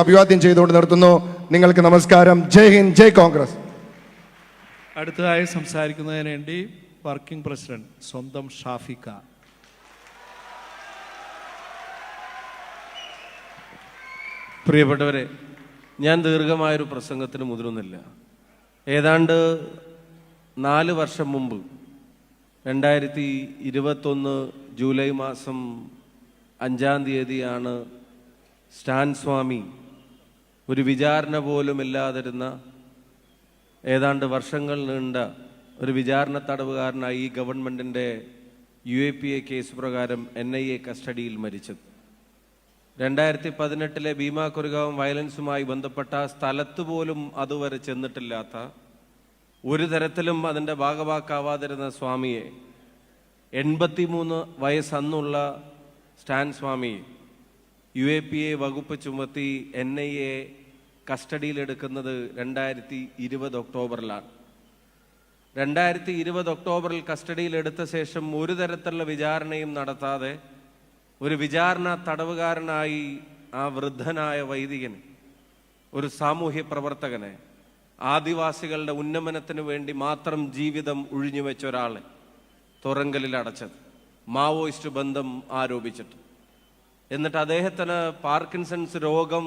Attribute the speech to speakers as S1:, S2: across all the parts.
S1: അഭിവാദ്യം ചെയ്തുകൊണ്ട് നിർത്തുന്നു. നിങ്ങൾക്ക് നമസ്കാരം. ജയ് ഹിന്ദ്, ജയ് കോൺഗ്രസ്.
S2: അടുത്തതായി സംസാരിക്കുന്നതിന് വേണ്ടി വർക്കിംഗ് പ്രസിഡന്റ് സ്വന്തം ഷാഫിക്ക.
S3: പ്രിയപ്പെട്ടവരെ, ഞാൻ ദീർഘമായൊരു പ്രസംഗത്തിന് മുതിരുന്നില്ല. ഏതാണ്ട് 4 വർഷം മുമ്പ് 2021 ജൂലൈ മാസം 5-ാം തീയതിയാണ് സ്റ്റാൻ സ്വാമി ഒരു വിചാരണ പോലും ഇല്ലാതിരുന്ന ഏതാണ്ട് വർഷങ്ങൾ നീണ്ട ഒരു വിചാരണ തടവുകാരനായി ഈ ഗവൺമെൻറ്റിൻ്റെ UAPA കേസ് പ്രകാരം NIA കസ്റ്റഡിയിൽ മരിച്ചത്. 2018 ഭീമാ കൊറിഗാവ് വയലൻസുമായി ബന്ധപ്പെട്ട സ്ഥലത്ത് പോലും അതുവരെ ചെന്നിട്ടില്ലാത്ത, ഒരു തരത്തിലും അതിൻ്റെ ഭാഗവാക്കാവാതിരുന്ന സ്വാമിയെ, 83 വയസ്സന്നുള്ള സ്റ്റാൻ സ്വാമിയെ UAPA വകുപ്പ് ചുമത്തി NIA കസ്റ്റഡിയിലെടുക്കുന്നത് 2020 ഒക്ടോബറിലാണ്. 2020 ഒക്ടോബറിൽ കസ്റ്റഡിയിലെടുത്ത ശേഷം ഒരു തരത്തിലുള്ള വിചാരണയും നടത്താതെ ഒരു വിചാരണ തടവുകാരനായി ആ വൃദ്ധനായ വൈദികന്, ഒരു സാമൂഹ്യ പ്രവർത്തകനെ, ആദിവാസികളുടെ ഉന്നമനത്തിന് വേണ്ടി മാത്രം ജീവിതം ഒഴിഞ്ഞുവെച്ച ഒരാളെ തുറങ്കലിൽ അടച്ചത് മാവോയിസ്റ്റ് ബന്ധം ആരോപിച്ചിട്ട്. എന്നിട്ട് അദ്ദേഹത്തിന് പാർക്കിൻസൺസ് രോഗം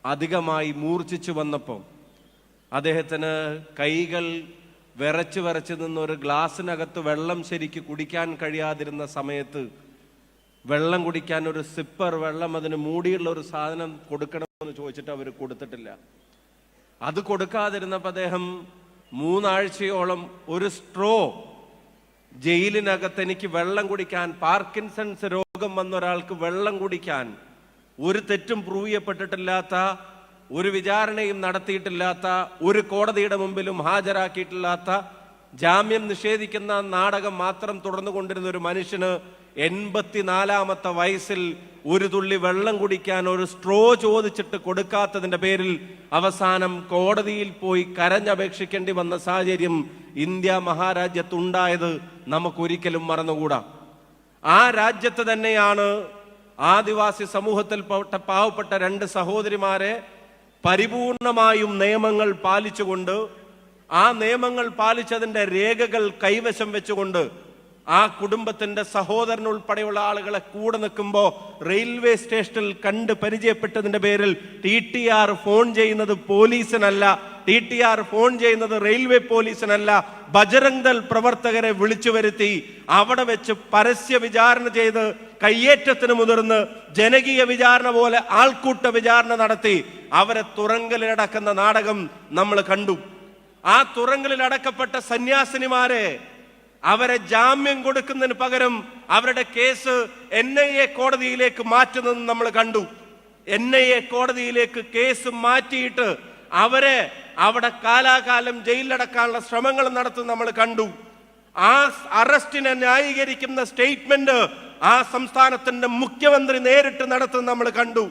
S3: അധികമായി മൂർച്ഛിച്ചു വന്നപ്പോൾ അദ്ദേഹത്തിന് കൈകൾ വിറച്ച് നിന്ന് ഒരു ഗ്ലാസ്സിനകത്ത് വെള്ളം ശരിക്ക് കുടിക്കാൻ കഴിയാതിരുന്ന സമയത്ത് വെള്ളം കുടിക്കാൻ ഒരു സിപ്പർ വെള്ളം, അതിന് മൂടിയുള്ള ഒരു സാധനം കൊടുക്കണമെന്ന് ചോദിച്ചിട്ട് അവർ കൊടുത്തിട്ടില്ല. അത് കൊടുക്കാതിരുന്നപ്പോൾ അദ്ദേഹം 3 ആഴ്ചയോളം ഒരു സ്ട്രോ, ജയിലിനകത്ത് എനിക്ക് വെള്ളം കുടിക്കാൻ, പാർക്കിൻസൺസ് രോഗം വന്ന ഒരാൾക്ക് വെള്ളം കുടിക്കാൻ, ഒരു തെറ്റും പ്രൂവ് ചെയ്യപ്പെട്ടിട്ടില്ലാത്ത, ഒരു വിചാരണയും നടത്തിയിട്ടില്ലാത്ത, ഒരു കോടതിയുടെ മുമ്പിലും ഹാജരാക്കിയിട്ടില്ലാത്ത, ജാമ്യം നിഷേധിക്കുന്ന നാടകം മാത്രം തുടർന്നു കൊണ്ടിരുന്ന ഒരു മനുഷ്യന് 84-ാമത്തെ വയസ്സിൽ ഒരു തുള്ളി വെള്ളം കുടിക്കാൻ ഒരു സ്ട്രോ ചോദിച്ചിട്ട് കൊടുക്കാത്തതിന്റെ പേരിൽ അവസാനം കോടതിയിൽ പോയി കരഞ്ഞപേക്ഷിക്കേണ്ടി വന്ന സാഹചര്യം ഇന്ത്യ മഹാരാജ്യത്തുണ്ടായത് നമുക്കൊരിക്കലും മറന്നുകൂടാ. ആ രാജ്യത്ത് തന്നെയാണ് ആദിവാസി സമൂഹത്തിൽ പാവപ്പെട്ട 2 സഹോദരിമാരെ പരിപൂർണമായും നിയമങ്ങൾ പാലിച്ചുകൊണ്ട്, ആ നിയമങ്ങൾ പാലിച്ചതിൻ്റെ രേഖകൾ കൈവശം വെച്ചുകൊണ്ട് ആ കുടുംബത്തിന്റെ സഹോദരൻ ഉൾപ്പെടെയുള്ള ആളുകളെ കൂടെ നിൽക്കുമ്പോൾ റെയിൽവേ സ്റ്റേഷനിൽ കണ്ട് പരിചയപ്പെട്ടതിന്റെ പേരിൽ TTR ഫോൺ ചെയ്യുന്നത് പോലീസിനല്ല, TTR ഫോൺ ചെയ്യുന്നത് റെയിൽവേ പോലീസിനല്ല, ബജറംഗ് ദൾ പ്രവർത്തകരെ വിളിച്ചു വരുത്തി അവിടെ വെച്ച് പരസ്യ വിചാരണ ചെയ്ത് കയ്യേറ്റത്തിന് മുതിർന്ന് ജനകീയ വിചാരണ പോലെ ആൾക്കൂട്ട വിചാരണ നടത്തി അവരെ തുറങ്കലിലടക്കുന്ന നാടകം നമ്മൾ കണ്ടു. ആ തുറങ്കലിൽ അടക്കപ്പെട്ട സന്യാസിനിമാരെ അവരെ ജാമ്യം കൊടുക്കുന്നതിന് പകരം അവരുടെ കേസ് NIA കോടതിയിലേക്ക് മാറ്റുന്നത് നമ്മൾ കണ്ടു. NIA കോടതിയിലേക്ക് കേസ് മാറ്റിയിട്ട് അവരെ അവിടെ കാലാകാലം ജയിലിലടക്കാനുള്ള ശ്രമങ്ങൾ നടത്തുന്നത് നമ്മൾ കണ്ടു. ആ അറസ്റ്റിനെ ന്യായീകരിക്കുന്ന സ്റ്റേറ്റ്മെന്റ് ആ സംസ്ഥാനത്തിന്റെ മുഖ്യമന്ത്രി നേരിട്ട് നടത്തുന്നത് നമ്മൾ കണ്ടു.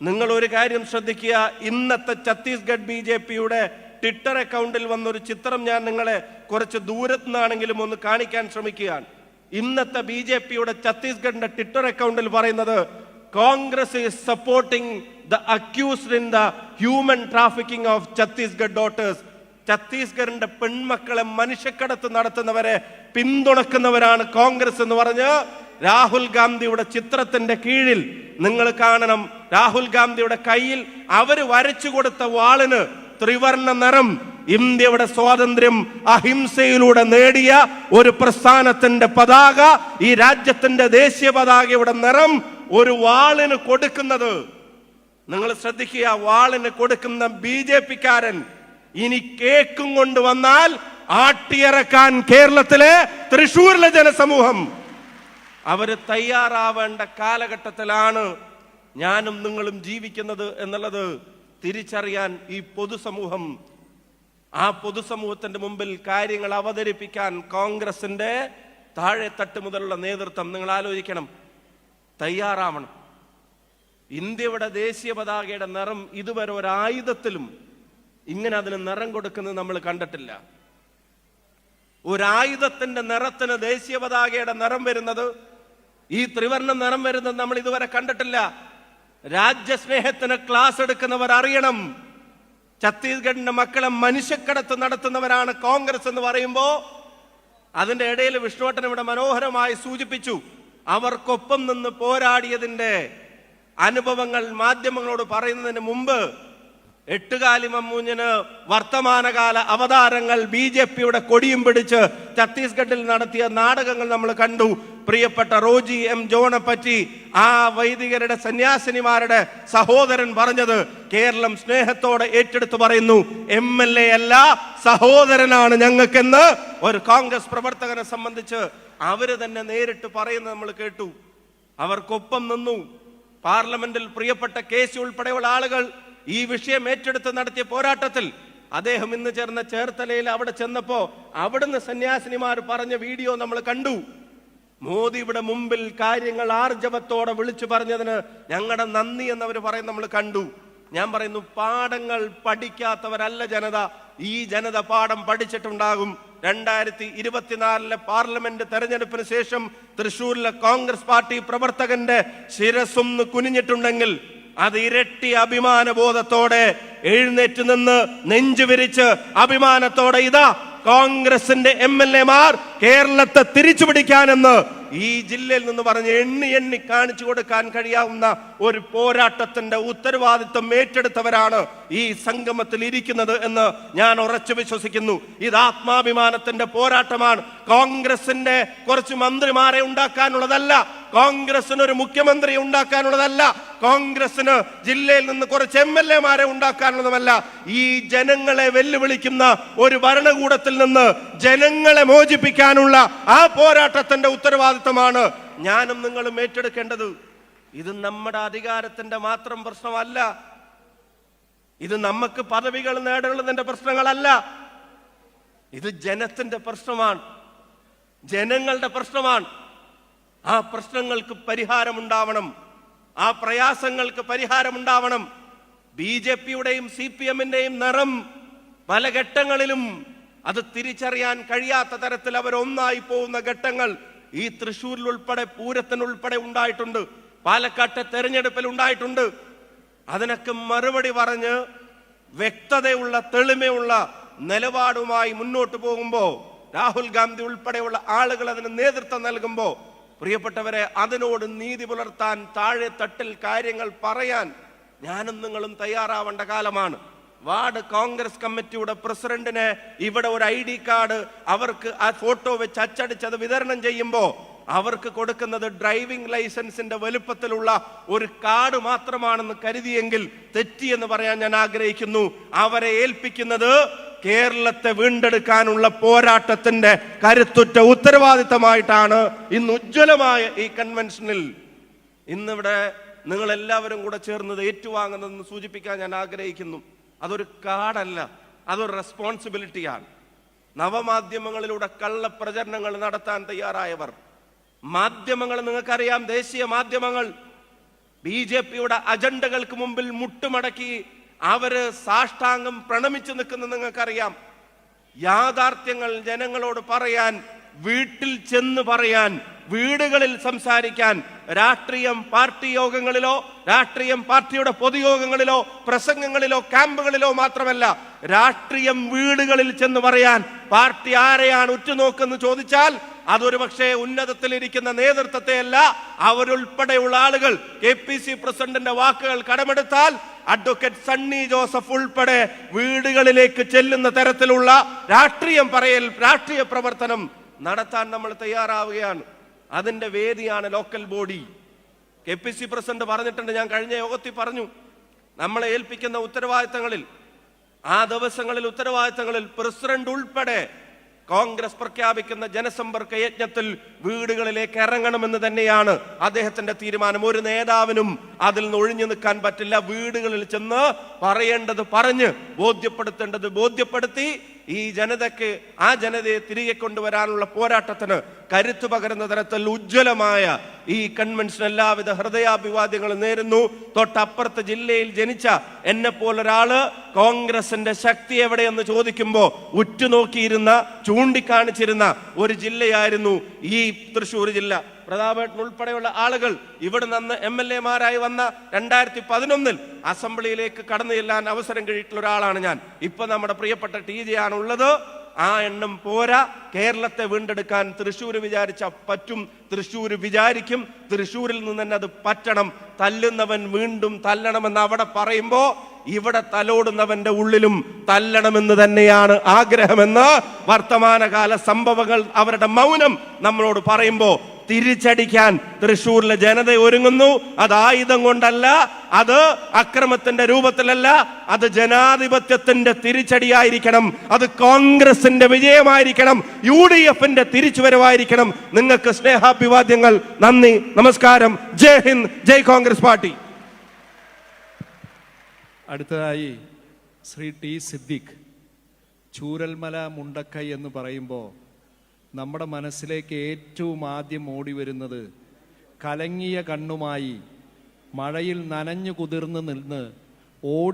S3: നിങ്ങൾ ഒരു കാര്യം ശ്രദ്ധിക്കുക, ഇന്നത്തെ ഛത്തീസ്ഗഡ് BJPയുടെ ട്വിറ്റർ അക്കൗണ്ടിൽ വന്നൊരു ചിത്രം ഞാൻ നിങ്ങളെ കുറച്ച് ദൂരത്തു നിന്നാണെങ്കിലും ഒന്ന് കാണിക്കാൻ ശ്രമിക്കുകയാണ്. ഇന്നത്തെ BJPയുടെ ഛത്തീസ്ഗഡിന്റെ ട്വിറ്റർ അക്കൗണ്ടിൽ പറയുന്നത്, Congress is supporting the accused in the human trafficking of Chhattisgarh daughters. ഛത്തീസ്ഗഡിന്റെ പെൺമക്കളെ മനുഷ്യക്കടത്ത് നടത്തുന്നവരെ പിന്തുണക്കുന്നവരാണ് കോൺഗ്രസ് എന്ന് പറഞ്ഞ് രാഹുൽ ഗാന്ധിയുടെ ചിത്രത്തിന്റെ കീഴിൽ നിങ്ങൾ കാണണം, രാഹുൽ ഗാന്ധിയുടെ കയ്യിൽ അവര് വരച്ചു കൊടുത്ത വാളിന് ത്രിവർണ്ണ നിറം. ഇന്ത്യയുടെ സ്വാതന്ത്ര്യം അഹിംസയിലൂടെ നേടിയ ഒരു പ്രസ്ഥാനത്തിന്റെ പതാക, ഈ രാജ്യത്തിന്റെ ദേശീയ പതാകയുടെ നിറം ഒരു വാളിന് കൊടുക്കുന്നത് നിങ്ങൾ ശ്രദ്ധിക്കുക. വാളിന് കൊടുക്കുന്ന BJPക്കാരൻ ഇനി കേക്കും കൊണ്ടുവന്നാൽ ആട്ടിയിറക്കാൻ കേരളത്തിലെ തൃശ്ശൂരിലെ ജനസമൂഹം അവര് തയ്യാറാവേണ്ട കാലഘട്ടത്തിലാണ് ഞാനും നിങ്ങളും ജീവിക്കുന്നത് എന്നുള്ളത് തിരിച്ചറിയാൻ ഈ പൊതുസമൂഹം, ആ പൊതുസമൂഹത്തിന്റെ മുമ്പിൽ കാര്യങ്ങൾ അവതരിപ്പിക്കാൻ കോൺഗ്രസിന്റെ താഴെ തട്ട് മുതലുള്ള നേതൃത്വം നിങ്ങൾ ആലോചിക്കണം, തയ്യാറാവണം. ഇന്ത്യയുടെ ദേശീയ പതാകയുടെ നിറം ഇതുവരെ ഒരായുധത്തിലും ഇങ്ങനെ അതിന് നിറം കൊടുക്കുന്നത് നമ്മൾ കണ്ടിട്ടില്ല. ഒരായുധത്തിന്റെ നിറത്തിന് ദേശീയ പതാകയുടെ നിറം വരുന്നത്, ഈ ത്രിവർണ്ണ നിറം വരുന്നത് നമ്മൾ ഇതുവരെ കണ്ടിട്ടില്ല. രാജ്യസ്നേഹത്തിന് ക്ലാസ് എടുക്കുന്നവർ അറിയണം, ഛത്തീസ്ഗഡിന്റെ മക്കളെ മനുഷ്യക്കടത്ത് നടത്തുന്നവരാണ് കോൺഗ്രസ് എന്ന് പറയുമ്പോ അതിന്റെ ഇടയിൽ വിഷ്ണുവേട്ടൻ ഇവിടെ മനോഹരമായി സൂചിപ്പിച്ചു. അവർക്കൊപ്പം നിന്ന് പോരാടിയതിന്റെ അനുഭവങ്ങൾ മാധ്യമങ്ങളോട് പറയുന്നതിന് മുമ്പ് എട്ടുകാലി മമ്മൂഞ്ഞിന് വർത്തമാനകാല അവതാരങ്ങൾ BJP-യുടെ കൊടിയും പിടിച്ച് ഛത്തീസ്ഗഡിൽ നടത്തിയ നാടകങ്ങൾ നമ്മൾ കണ്ടു. പ്രിയപ്പെട്ട റോജി M. ജോണെ പറ്റി ആ വൈദികരുടെ സന്യാസിനിമാരുടെ സഹോദരൻ പറഞ്ഞത് കേരളം സ്നേഹത്തോടെ ഏറ്റെടുത്ത് പറയുന്നു, MLA അല്ല സഹോദരനാണ് ഞങ്ങൾക്കെന്ന് ഒരു കോൺഗ്രസ് പ്രവർത്തകനെ സംബന്ധിച്ച് അവര് തന്നെ നേരിട്ട് പറയുന്നത് നമ്മൾ കേട്ടു. അവർക്കൊപ്പം നിന്നു. പാർലമെന്റിൽ പ്രിയപ്പെട്ട KC ഉൾപ്പെടെയുള്ള ആളുകൾ ഈ വിഷയം ഏറ്റെടുത്ത് നടത്തിയ പോരാട്ടത്തിൽ അദ്ദേഹം ഇന്ന് ചേർന്ന ചേർത്തലയിൽ അവിടെ ചെന്നപ്പോ അവിടുന്ന് സന്യാസിനിമാർ പറഞ്ഞ വീഡിയോ നമ്മൾ കണ്ടു. മോദിയുടെ മുമ്പിൽ കാര്യങ്ങൾ ആർജവത്തോടെ വിളിച്ചു പറഞ്ഞതിന് ഞങ്ങളുടെ നന്ദി എന്നവർ പറയുന്നത് നമ്മൾ കണ്ടു. ഞാൻ പറയുന്നു, പാഠങ്ങൾ പഠിക്കാത്തവരല്ല ജനത. ഈ ജനത പാഠം പഠിച്ചിട്ടുണ്ടാകും. 2024 പാർലമെന്റ് തെരഞ്ഞെടുപ്പിന് ശേഷം തൃശൂരിലെ കോൺഗ്രസ് പാർട്ടി പ്രവർത്തകന്റെ ശിരസൊന്ന് കുനിഞ്ഞിട്ടുണ്ടെങ്കിൽ അത് ഇരട്ടി അഭിമാനബോധത്തോടെ എഴുന്നേറ്റ് നിന്ന് നെഞ്ചു വിരിച്ച് അഭിമാനത്തോടെ ഇതാ കോൺഗ്രസിന്റെ MLA-മാർ കേരളത്തെ തിരിച്ചു പിടിക്കാനെന്ന് ഈ ജില്ലയിൽ നിന്ന് പറഞ്ഞ് എണ്ണി കാണിച്ചു കൊടുക്കാൻ കഴിയാവുന്ന ഒരു പോരാട്ടത്തിന്റെ ഉത്തരവാദിത്വം ഏറ്റെടുത്തവരാണ് ഈ സംഗമത്തിൽ ഇരിക്കുന്നത് എന്ന് ഞാൻ ഉറച്ചു വിശ്വസിക്കുന്നു. ഇത് ആത്മാഭിമാനത്തിന്റെ പോരാട്ടമാണ്. കോൺഗ്രസിന്റെ കുറച്ച് മന്ത്രിമാരെ ഉണ്ടാക്കാനുള്ളതല്ല, കോൺഗ്രസിന് ഒരു മുഖ്യമന്ത്രി ഉണ്ടാക്കാനുള്ളതല്ല, കോൺഗ്രസിന് ജില്ലയിൽ നിന്ന് കുറച്ച് MLA-മാരെ ഉണ്ടാക്കാനുള്ളതുമല്ല. ഈ ജനങ്ങളെ വെല്ലുവിളിക്കുന്ന ഒരു ഭരണകൂടത്തിൽ നിന്ന് ജനങ്ങളെ മോചിപ്പിക്കാനുള്ള ആ പോരാട്ടത്തിന്റെ ഉത്തരവാദിത്തമാണ് ഞാനും നിങ്ങളും ഏറ്റെടുക്കേണ്ടത്. ഇത് നമ്മുടെ അധികാരത്തിന്റെ മാത്രം പ്രശ്നമല്ല, ഇത് നമുക്ക് പദവികൾ നേടുന്നതിന്റെ പ്രശ്നങ്ങളല്ല, ഇത് ജനത്തിന്റെ പ്രശ്നമാണ്, ജനങ്ങളുടെ പ്രശ്നമാണ്. ആ പ്രശ്നങ്ങൾക്ക് പരിഹാരമുണ്ടാവണം, ആ പ്രയാസങ്ങൾക്ക് പരിഹാരമുണ്ടാവണം. BJP-യുടെയും CPM-ന്റെയും നിറം പല ഘട്ടങ്ങളിലും അത് തിരിച്ചറിയാൻ കഴിയാത്ത തരത്തിൽ അവർ ഒന്നായി പോകുന്ന ഘട്ടങ്ങൾ ഈ തൃശ്ശൂരിൽ ഉൾപ്പെടെ പൂരത്തിനുൾപ്പെടെ ഉണ്ടായിട്ടുണ്ട്, പാലക്കാട്ടെ തെരഞ്ഞെടുപ്പിൽ ഉണ്ടായിട്ടുണ്ട്. അതിനൊക്കെ മറുപടി പറഞ്ഞ് വ്യക്തതയുള്ള തെളിമയുള്ള നിലപാടുമായി മുന്നോട്ട് പോകുമ്പോ രാഹുൽ ഗാന്ധി ഉൾപ്പെടെയുള്ള ആളുകൾ അതിന് നേതൃത്വം നൽകുമ്പോ പ്രിയപ്പെട്ടവരെ, അതിനോട് നീതി പുലർത്താൻ താഴെ തട്ടിൽ കാര്യങ്ങൾ പറയാൻ ഞാനും നിങ്ങളും തയ്യാറാവേണ്ട കാലമാണ്. വാർഡ് കോൺഗ്രസ് കമ്മിറ്റിയുടെ പ്രസിഡന്റിന് ഇവിടെ ഒരു ID കാർഡ് അവർക്ക് ആ ഫോട്ടോ വെച്ച് അച്ചടിച്ചത് വിതരണം ചെയ്യുമ്പോൾ അവർക്ക് കൊടുക്കുന്നത് ഡ്രൈവിംഗ് ലൈസൻസിന്റെ വലുപ്പത്തിലുള്ള ഒരു കാർഡ് മാത്രമാണെന്ന് കരുതിയെങ്കിൽ തെറ്റിയെന്ന് പറയാൻ ഞാൻ ആഗ്രഹിക്കുന്നു. അവരെ ഏൽപ്പിക്കുന്നത് കേരളത്തെ വീണ്ടെടുക്കാനുള്ള പോരാട്ടത്തിന്റെ കരുത്തുറ്റ ഉത്തരവാദിത്തമായിട്ടാണ് ഇന്ന് ഉജ്ജ്വലമായ ഈ കൺവെൻഷനിൽ ഇന്നിവിടെ നിങ്ങൾ എല്ലാവരും കൂടെ ചേർന്നത് ഏറ്റുവാങ്ങുന്നതെന്ന് സൂചിപ്പിക്കാൻ ഞാൻ ആഗ്രഹിക്കുന്നു. അതൊരു കാർഡല്ല, അതൊരു റെസ്പോൺസിബിലിറ്റിയാണ്. നവമാധ്യമങ്ങളിലൂടെ കള്ളപ്രചരണങ്ങൾ നടത്താൻ തയ്യാറായവർ, മാധ്യമങ്ങൾ നിങ്ങൾക്കറിയാം, ദേശീയ മാധ്യമങ്ങൾ BJP-യുടെ അജണ്ടകൾക്ക് മുമ്പിൽ മുട്ടുമടക്കി അവര് സാഷ്ടാംഗം പ്രണമിച്ചു നിൽക്കുന്നത് നിങ്ങൾക്കറിയാം. യാഥാർത്ഥ്യങ്ങൾ ജനങ്ങളോട് പറയാൻ, വീട്ടിൽ ചെന്ന് പറയാൻ, വീടുകളിൽ സംസാരിക്കാൻ, രാഷ്ട്രീയം പാർട്ടി യോഗങ്ങളിലോ രാഷ്ട്രീയം പാർട്ടിയുടെ പൊതുയോഗങ്ങളിലോ പ്രസംഗങ്ങളിലോ ക്യാമ്പുകളിലോ മാത്രമല്ല, രാഷ്ട്രീയം വീടുകളിൽ ചെന്ന് പറയാൻ പാർട്ടി ആരെയാണ് ഉറ്റുനോക്കെന്ന് ചോദിച്ചാൽ അതൊരു പക്ഷേ ഉന്നതത്തിലിരിക്കുന്ന നേതൃത്വത്തെ അല്ല, അവരുൾപ്പെടെയുള്ള ആളുകൾ. KPC പ്രസിഡന്റിന്റെ വാക്കുകൾ കടമെടുത്താൽ അഡ്വക്കേറ്റ് സണ്ണി ജോസഫ് ഉൾപ്പെടെ വീടുകളിലേക്ക് ചെല്ലുന്ന തരത്തിലുള്ള രാഷ്ട്രീയം പറയൽ, രാഷ്ട്രീയ പ്രവർത്തനം നടത്താൻ നമ്മൾ തയ്യാറാവുകയാണ്. അതിന്റെ വേദിയാണ് ലോക്കൽ ബോഡി. KPC പ്രസിഡന്റ് പറഞ്ഞിട്ടുണ്ട്, ഞാൻ കഴിഞ്ഞ യോഗത്തിൽ പറഞ്ഞു, നമ്മളെ ഏൽപ്പിക്കുന്ന ഉത്തരവാദിത്തങ്ങളിൽ, ആ ദിവസങ്ങളിൽ ഉത്തരവാദിത്തങ്ങളിൽ പ്രസിഡന്റ് ഉൾപ്പെടെ കോൺഗ്രസ് പ്രഖ്യാപിക്കുന്ന ജനസമ്പർക്ക യജ്ഞത്തിൽ വീടുകളിലേക്ക് ഇറങ്ങണമെന്ന് തന്നെയാണ് അദ്ദേഹത്തിന്റെ തീരുമാനം. ഒരു നേതാവിനും അതിൽ നിന്ന് ഒഴിഞ്ഞു നിൽക്കാൻ പറ്റില്ല. വീടുകളിൽ ചെന്ന് പറയേണ്ടത് പറഞ്ഞ്, ബോധ്യപ്പെടുത്തേണ്ടത് ബോധ്യപ്പെടുത്തി ഈ ജനതയ്ക്ക്, ആ ജനതയെ തിരികെ കൊണ്ടുവരാനുള്ള പോരാട്ടത്തിന് കരുത്തു പകരുന്ന തരത്തിൽ ഉജ്ജ്വലമായ ഈ കൺവെൻഷൻ എല്ലാവിധ ഹൃദയാഭിവാദ്യങ്ങളും നേരുന്നു. തൊട്ടപ്പുറത്ത് ജില്ലയിൽ ജനിച്ച എന്നെ പോലൊരാള് കോൺഗ്രസിന്റെ ശക്തി എവിടെയെന്ന് ചോദിക്കുമ്പോൾ ഉറ്റുനോക്കിയിരുന്ന, ചൂണ്ടിക്കാണിച്ചിരുന്ന ഒരു ജില്ലയായിരുന്നു ഈ തൃശ്ശൂർ ജില്ല. പ്രതാപേട്ടൻ ഉൾപ്പെടെയുള്ള ആളുകൾ ഇവിടെ നിന്ന് MLA-മാരായി വന്ന 2011 അസംബ്ലിയിലേക്ക് കടന്നു ചെല്ലാൻ അവസരം കിട്ടിയിട്ടുള്ള ഒരാളാണ് ഞാൻ. ഇപ്പൊ നമ്മുടെ പ്രിയപ്പെട്ട TJ ആണുള്ളത്. ആ എണ്ണം പോരാ. കേരളത്തെ വീണ്ടെടുക്കാൻ തൃശ്ശൂർ വിചാരിച്ച പറ്റും, തൃശ്ശൂർ വിചാരിക്കും. തൃശ്ശൂരിൽ നിന്ന് തന്നെ അത് പറ്റണം. തല്ലുന്നവൻ വീണ്ടും തല്ലണമെന്ന് അവിടെ പറയുമ്പോ ഇവിടെ തലോടുന്നവന്റെ ഉള്ളിലും തല്ലണമെന്ന് തന്നെയാണ് ആഗ്രഹമെന്ന് വർത്തമാനകാല സംഭവങ്ങൾ, അവരുടെ മൗനം നമ്മളോട് പറയുമ്പോ തിരിച്ചടിക്കാൻ തൃശ്ശൂരിലെ ജനത ഒരുങ്ങുന്നു. അത് ആയുധം കൊണ്ടല്ല, അത് അക്രമത്തിന്റെ രൂപത്തിലല്ല, അത് ജനാധിപത്യത്തിന്റെ തിരിച്ചടിയായിരിക്കണം. അത് കോൺഗ്രസിന്റെ വിജയമായിരിക്കണം, UDF-ന്റെ തിരിച്ചുവരവായിരിക്കണം. നിങ്ങൾക്ക് സ്നേഹാഭിവാദ്യങ്ങൾ. നന്ദി, നമസ്കാരം. ജയ് ഹിന്ദ്, ജയ് കോൺഗ്രസ് പാർട്ടി.
S2: അടുത്തതായി ശ്രീ T. സിദ്ദിഖ്. ചൂരൽമല മുണ്ടക്കൈ എന്ന് പറയുമ്പോൾ നമ്മുടെ മനസ്സിലേക്ക് ഏറ്റവും ആദ്യം ഓടി വരുന്നത് കലങ്ങിയ കണ്ണുമായി മഴയിൽ നനഞ്ഞു കുതിർന്ന് നിന്ന് ഓടി